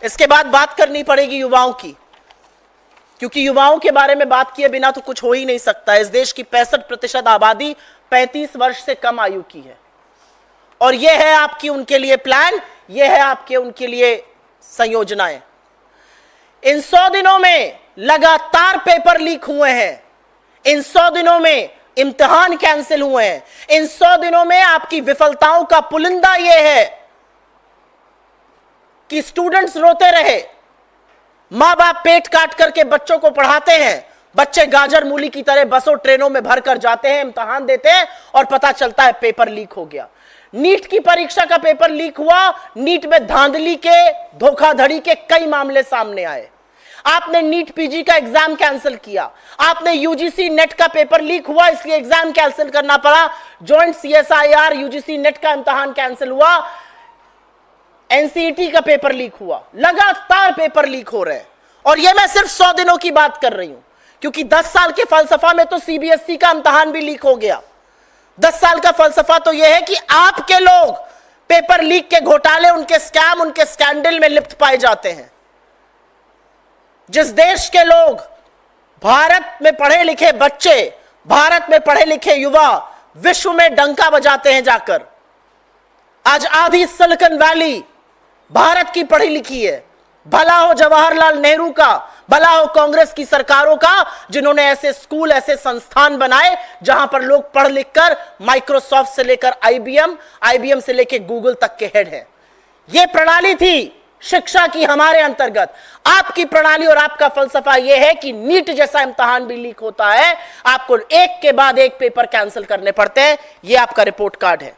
इसके बाद बात करनी पड़ेगी युवाओं की, क्योंकि युवाओं के बारे में बात किए बिना तो कुछ हो ही नहीं सकता। इस देश की 65% आबादी 35 वर्ष से कम आयु की है, और यह है आपकी उनके लिए प्लान, यह है आपके उनके लिए संयोजनाएं। इन 100 दिनों में लगातार पेपर लीक हुए हैं, इन 100 दिनों में इम्तिहान कैंसिल हुए हैं, इन 100 दिनों में आपकी विफलताओं का पुलिंदा यह है कि स्टूडेंट्स रोते रहे, मां बाप पेट काट करके बच्चों को पढ़ाते हैं, बच्चे गाजर मूली की तरह बसों ट्रेनों में भरकर जाते हैं, इम्तिहान देते हैं और पता चलता है पेपर लीक हो गया। नीट की परीक्षा का पेपर लीक हुआ, नीट में धांधली के, धोखाधड़ी के कई मामले सामने आए। आपने नीट पीजी का एग्जाम कैंसिल किया, आपने यूजीसी नेट का पेपर लीक हुआ इसलिए एग्जाम कैंसिल करना पड़ा, जॉइंट सीएसआईआर यूजीसी नेट का इम्तिहान कैंसिल हुआ, एनसीईटी का पेपर लीक हुआ, लगातार पेपर लीक हो रहे हैं। और यह मैं सिर्फ 100 दिनों की बात कर रही हूं, क्योंकि 10 साल के फलसफा में तो सीबीएसई का इम्तिहान भी लीक हो गया। 10 साल का फलसफा तो यह है कि आपके लोग पेपर लीक के घोटाले, उनके स्कैम, उनके स्कैंडल में लिप्त पाए जाते हैं। जिस देश के लोग, भारत में पढ़े लिखे बच्चे, भारत में पढ़े लिखे युवा विश्व में डंका बजाते हैं जाकर, आज आधी सिलिकॉन वैली भारत की पढ़ी लिखी है। भला हो जवाहरलाल नेहरू का, भला हो कांग्रेस की सरकारों का, जिन्होंने ऐसे स्कूल, ऐसे संस्थान बनाए जहां पर लोग पढ़ लिख कर माइक्रोसॉफ्ट से लेकर आईबीएम से लेकर गूगल तक के हेड हैं। यह प्रणाली थी शिक्षा की हमारे अंतर्गत। आपकी प्रणाली और आपका फलसफा यह है कि नीट जैसा इम्तिहान भी लीक होता है, आपको एक के बाद एक पेपर कैंसिल करने पड़ते हैं। यह आपका रिपोर्ट कार्ड है।